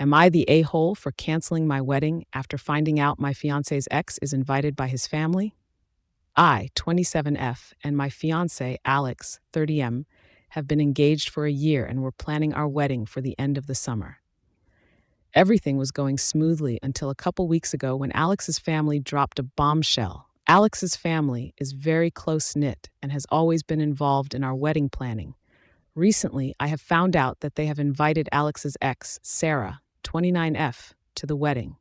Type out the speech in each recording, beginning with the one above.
Am I the a-hole for canceling my wedding after finding out my fiance's ex is invited by his family? I, 27F, and my fiance, Alex, 30M, have been engaged for a year and we're planning our wedding for the end of the summer. Everything was going smoothly until a couple weeks ago when Alex's family dropped a bombshell. Alex's family is very close-knit and has always been involved in our wedding planning. Recently, I have found out that they have invited Alex's ex, Sarah, 29F, to the wedding.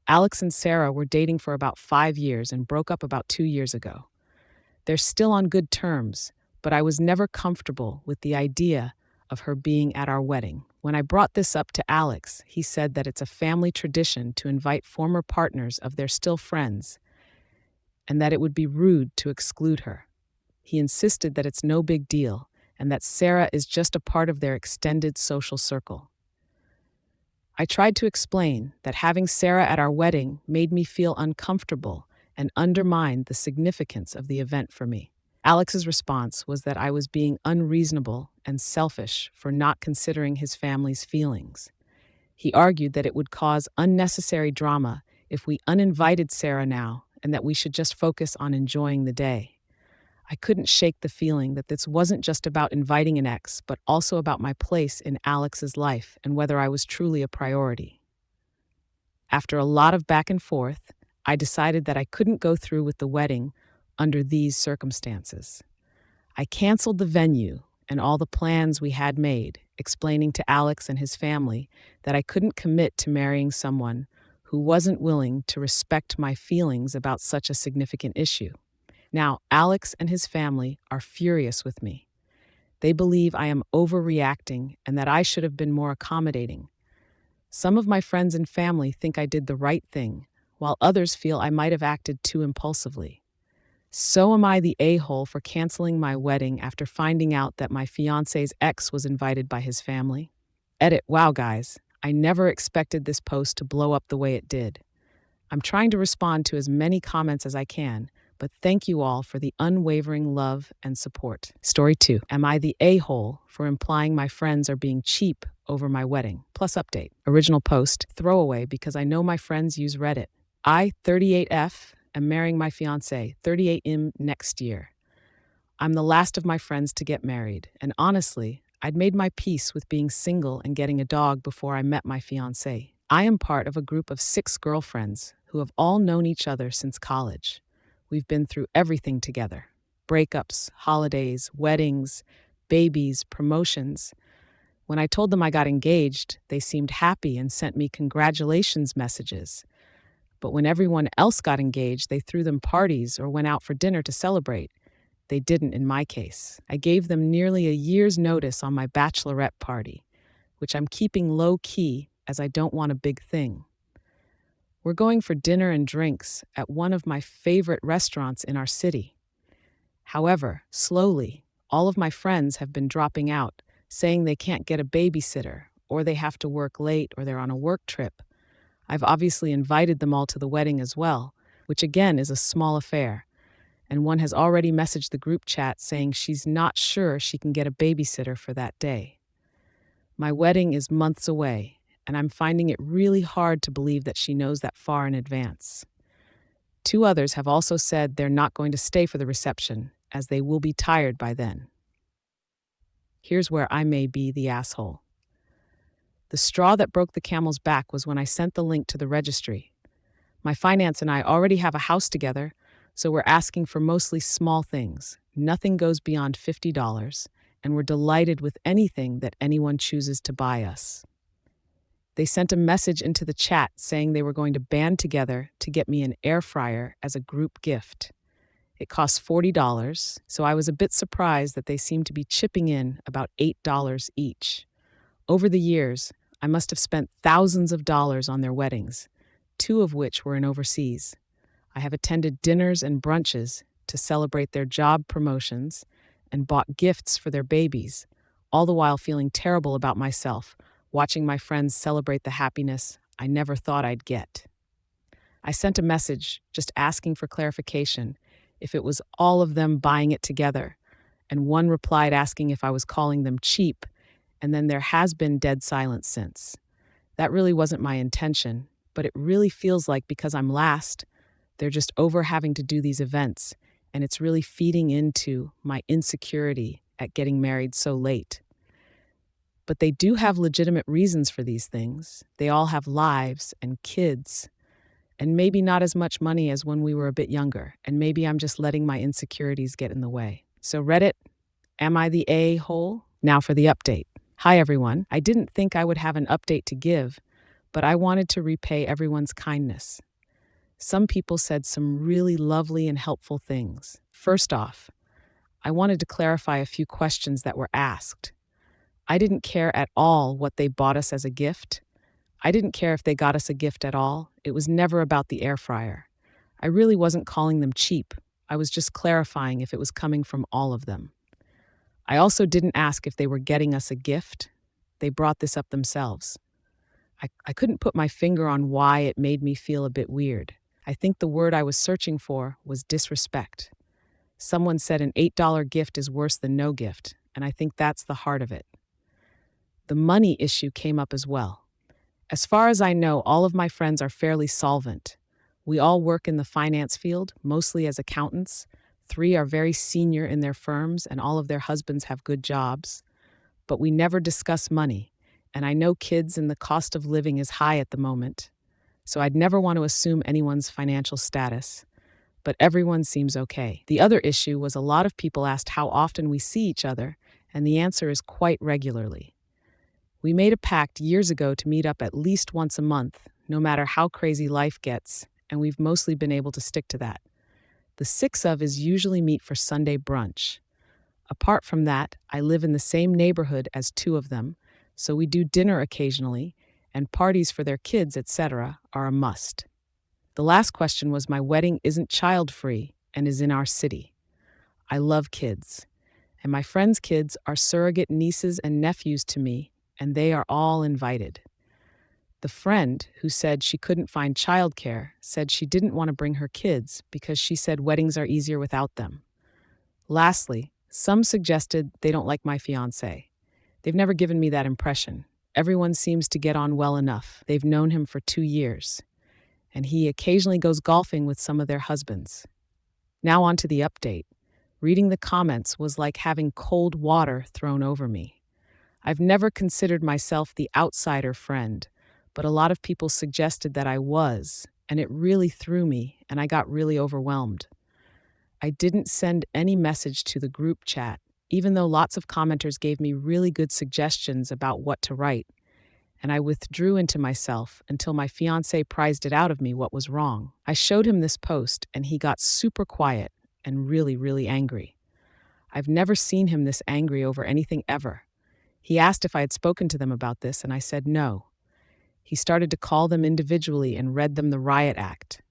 Alex and Sarah were dating for about 5 years and broke up about 2 years ago. They're still on good terms, but I was never comfortable with the idea of her being at our wedding. When I brought this up to Alex, he said that it's a family tradition to invite former partners of their still friends and that it would be rude to exclude her. He insisted that it's no big deal and that Sarah is just a part of their extended social circle. I tried to explain that having Sarah at our wedding made me feel uncomfortable and undermined the significance of the event for me. Alex's response was that I was being unreasonable and selfish for not considering his family's feelings. He argued that it would cause unnecessary drama if we uninvited Sarah now and that we should just focus on enjoying the day. I couldn't shake the feeling that this wasn't just about inviting an ex, but also about my place in Alex's life and whether I was truly a priority. After a lot of back and forth, I decided that I couldn't go through with the wedding under these circumstances. I canceled the venue and all the plans we had made, explaining to Alex and his family that I couldn't commit to marrying someone who wasn't willing to respect my feelings about such a significant issue. Now, Alex and his family are furious with me. They believe I am overreacting and that I should have been more accommodating. Some of my friends and family think I did the right thing, while others feel I might have acted too impulsively. So am I the a-hole for canceling my wedding after finding out that my fiance's ex was invited by his family? Edit. Wow, guys, I never expected this post to blow up the way it did. I'm trying to respond to as many comments as I can, but thank you all for the unwavering love and support. Story 2. Am I the a-hole for implying my friends are being cheap over my wedding? Plus update. Original post, throwaway because I know my friends use Reddit. I, 38F, am marrying my fiancé, 38M, next year. I'm the last of my friends to get married, and honestly, I'd made my peace with being single and getting a dog before I met my fiancé. I am part of a group of 6 girlfriends who have all known each other since college. We've been through everything together: breakups, holidays, weddings, babies, promotions. When I told them I got engaged, they seemed happy and sent me congratulations messages. But when everyone else got engaged, they threw them parties or went out for dinner to celebrate. They didn't in my case. I gave them nearly a year's notice on my bachelorette party, which I'm keeping low-key as I don't want a big thing. We're going for dinner and drinks at one of my favorite restaurants in our city. However, slowly, all of my friends have been dropping out, saying they can't get a babysitter, or they have to work late, or they're on a work trip. I've obviously invited them all to the wedding as well, which again is a small affair, and one has already messaged the group chat saying she's not sure she can get a babysitter for that day. My wedding is months away, and I'm finding it really hard to believe that she knows that far in advance. 2 others have also said they're not going to stay for the reception, as they will be tired by then. Here's where I may be the asshole. The straw that broke the camel's back was when I sent the link to the registry. My finance and I already have a house together, so we're asking for mostly small things. Nothing goes beyond $50, and we're delighted with anything that anyone chooses to buy us. They sent a message into the chat saying they were going to band together to get me an air fryer as a group gift. It costs $40, so I was a bit surprised that they seemed to be chipping in about $8 each. Over the years, I must have spent thousands of dollars on their weddings, 2 of which were in overseas. I have attended dinners and brunches to celebrate their job promotions and bought gifts for their babies, all the while feeling terrible about myself, watching my friends celebrate the happiness I never thought I'd get. I sent a message just asking for clarification if it was all of them buying it together, and one replied asking if I was calling them cheap, and then there has been dead silence since. That really wasn't my intention, but it really feels like because I'm last, they're just over having to do these events, and it's really feeding into my insecurity at getting married so late. But they do have legitimate reasons for these things. They all have lives and kids, and maybe not as much money as when we were a bit younger, and maybe I'm just letting my insecurities get in the way. So, Reddit, am I the a-hole? Now for the update. Hi, everyone. I didn't think I would have an update to give, but I wanted to repay everyone's kindness. Some people said some really lovely and helpful things. First off, I wanted to clarify a few questions that were asked. I didn't care at all what they bought us as a gift. I didn't care if they got us a gift at all. It was never about the air fryer. I really wasn't calling them cheap. I was just clarifying if it was coming from all of them. I also didn't ask if they were getting us a gift. They brought this up themselves. I couldn't put my finger on why it made me feel a bit weird. I think the word I was searching for was disrespect. Someone said an $8 gift is worse than no gift, and I think that's the heart of it. The money issue came up as well. As far as I know, all of my friends are fairly solvent. We all work in the finance field, mostly as accountants. 3 are very senior in their firms, and all of their husbands have good jobs. But we never discuss money, and I know kids and the cost of living is high at the moment. So I'd never want to assume anyone's financial status. But everyone seems okay. The other issue was a lot of people asked how often we see each other, and the answer is quite regularly. We made a pact years ago to meet up at least once a month, no matter how crazy life gets, and we've mostly been able to stick to that. The 6 of us usually meet for Sunday brunch. Apart from that, I live in the same neighborhood as 2 of them, so we do dinner occasionally, and parties for their kids, etc., are a must. The last question was my wedding isn't child-free and is in our city. I love kids, and my friends' kids are surrogate nieces and nephews to me, and they are all invited. The friend who said she couldn't find childcare said she didn't want to bring her kids because she said weddings are easier without them. Lastly, some suggested they don't like my fiancé. They've never given me that impression. Everyone seems to get on well enough. They've known him for 2 years, and he occasionally goes golfing with some of their husbands. Now on to the update. Reading the comments was like having cold water thrown over me. I've never considered myself the outsider friend, but a lot of people suggested that I was, and it really threw me, and I got really overwhelmed. I didn't send any message to the group chat, even though lots of commenters gave me really good suggestions about what to write, and I withdrew into myself until my fiancé prized it out of me what was wrong. I showed him this post, and he got super quiet and really, really angry. I've never seen him this angry over anything ever. He asked if I had spoken to them about this, and I said no. He started to call them individually and read them the riot act.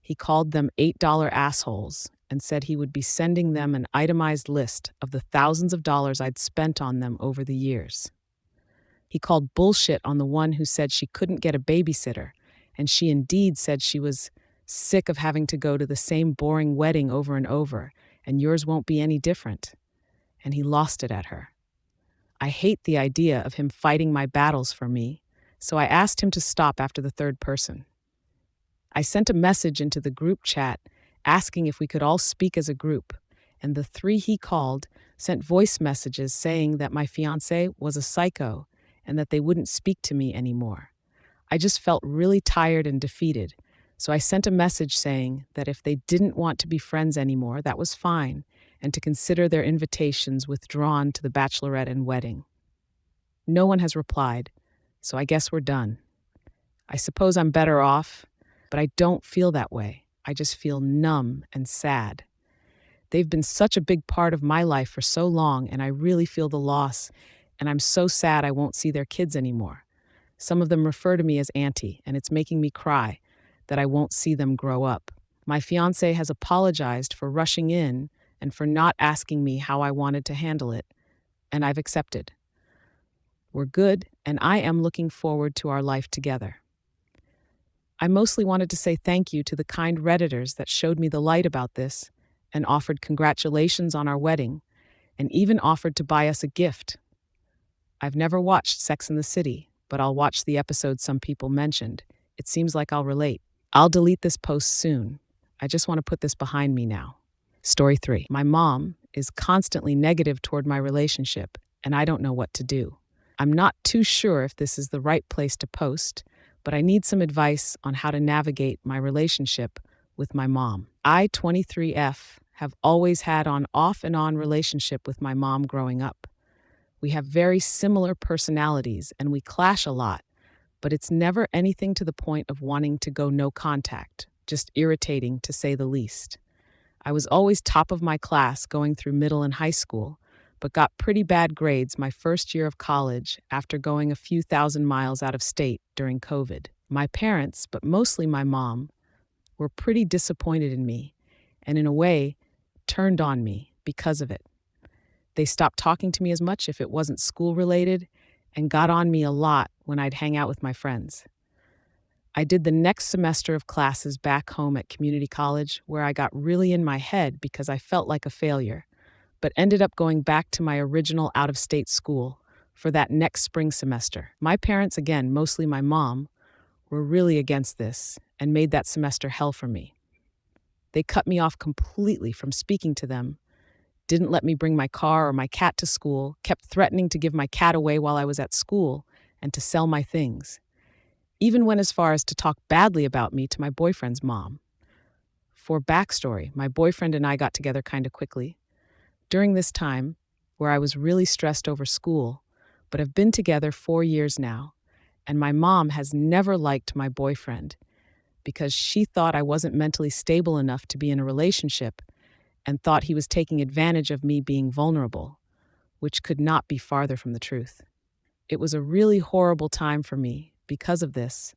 He called them $8 assholes and said he would be sending them an itemized list of the thousands of dollars I'd spent on them over the years. He called bullshit on the one who said she couldn't get a babysitter, and she indeed said she was sick of having to go to the same boring wedding over and over, and yours won't be any different. And he lost it at her. I hate the idea of him fighting my battles for me, so I asked him to stop after the 3rd person. I sent a message into the group chat asking if we could all speak as a group, and the 3 he called sent voice messages saying that my fiancé was a psycho and that they wouldn't speak to me anymore. I just felt really tired and defeated, so I sent a message saying that if they didn't want to be friends anymore, that was fine, and to consider their invitations withdrawn to the bachelorette and wedding. No one has replied, so I guess we're done. I suppose I'm better off, but I don't feel that way. I just feel numb and sad. They've been such a big part of my life for so long, and I really feel the loss, and I'm so sad I won't see their kids anymore. Some of them refer to me as auntie, and it's making me cry that I won't see them grow up. My fiancé has apologized for rushing in and for not asking me how I wanted to handle it, and I've accepted. We're good, and I am looking forward to our life together. I mostly wanted to say thank you to the kind Redditors that showed me the light about this and offered congratulations on our wedding and even offered to buy us a gift. I've never watched Sex and the City, but I'll watch the episode some people mentioned. It seems like I'll relate. I'll delete this post soon. I just want to put this behind me now. Story 3. My mom is constantly negative toward my relationship, and I don't know what to do. I'm not too sure if this is the right place to post, but I need some advice on how to navigate my relationship with my mom. I, 23F, have always had an off and on relationship with my mom growing up. We have very similar personalities and we clash a lot, but it's never anything to the point of wanting to go no contact, just irritating to say the least. I was always top of my class going through middle and high school, but got pretty bad grades my first year of college after going a few thousand miles out of state during COVID. My parents, but mostly my mom, were pretty disappointed in me and in a way turned on me because of it. They stopped talking to me as much if it wasn't school related and got on me a lot when I'd hang out with my friends. I did the next semester of classes back home at community college where I got really in my head because I felt like a failure, but ended up going back to my original out-of-state school for that next spring semester. My parents, again, mostly my mom, were really against this and made that semester hell for me. They cut me off completely from speaking to them, didn't let me bring my car or my cat to school, kept threatening to give my cat away while I was at school and to sell my things. Even went as far as to talk badly about me to my boyfriend's mom. For backstory, my boyfriend and I got together kind of quickly. During this time, where I was really stressed over school, but have been together 4 years now, and my mom has never liked my boyfriend because she thought I wasn't mentally stable enough to be in a relationship and thought he was taking advantage of me being vulnerable, which could not be farther from the truth. It was a really horrible time for me because of this,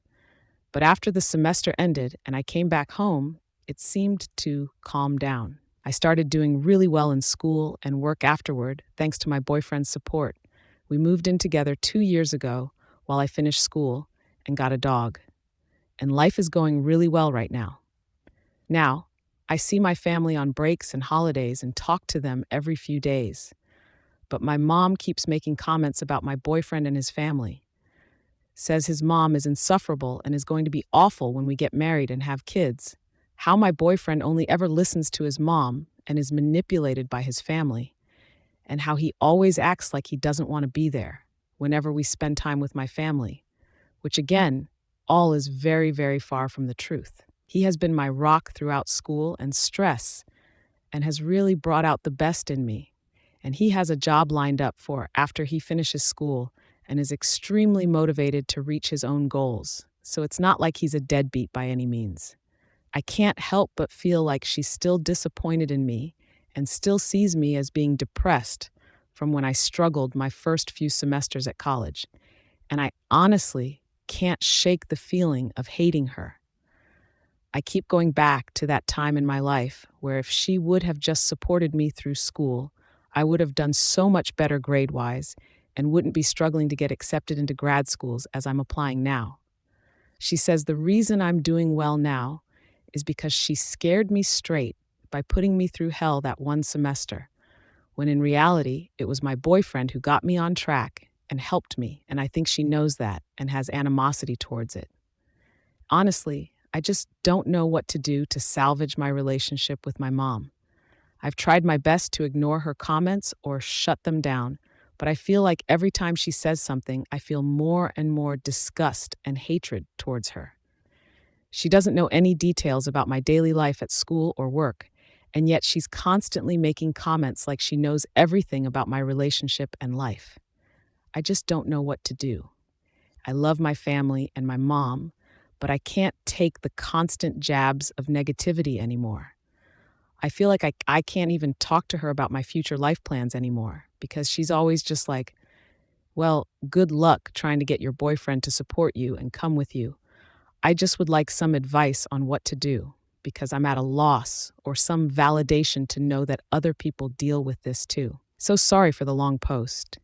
but after the semester ended and I came back home, it seemed to calm down. I started doing really well in school and work afterward, thanks to my boyfriend's support. We moved in together 2 years ago while I finished school and got a dog. And life is going really well right now. Now, I see my family on breaks and holidays and talk to them every few days. But my mom keeps making comments about my boyfriend and his family. Says his mom is insufferable and is going to be awful when we get married and have kids. How my boyfriend only ever listens to his mom and is manipulated by his family. And how he always acts like he doesn't want to be there whenever we spend time with my family. Which again, all is very, very far from the truth. He has been my rock throughout school and stress and has really brought out the best in me. And he has a job lined up for after he finishes school and is extremely motivated to reach his own goals. So it's not like he's a deadbeat by any means. I can't help but feel like she's still disappointed in me and still sees me as being depressed from when I struggled my first few semesters at college. And I honestly can't shake the feeling of hating her. I keep going back to that time in my life where if she would have just supported me through school, I would have done so much better grade-wise and wouldn't be struggling to get accepted into grad schools as I'm applying now. She says the reason I'm doing well now is because she scared me straight by putting me through hell that one semester, when in reality, it was my boyfriend who got me on track and helped me, and I think she knows that and has animosity towards it. Honestly, I just don't know what to do to salvage my relationship with my mom. I've tried my best to ignore her comments or shut them down, but I feel like every time she says something, I feel more and more disgust and hatred towards her. She doesn't know any details about my daily life at school or work, and yet she's constantly making comments like she knows everything about my relationship and life. I just don't know what to do. I love my family and my mom, but I can't take the constant jabs of negativity anymore. I feel like I can't even talk to her about my future life plans anymore because she's always just like, well, good luck trying to get your boyfriend to support you and come with you. I just would like some advice on what to do because I'm at a loss or some validation to know that other people deal with this too. So sorry for the long post.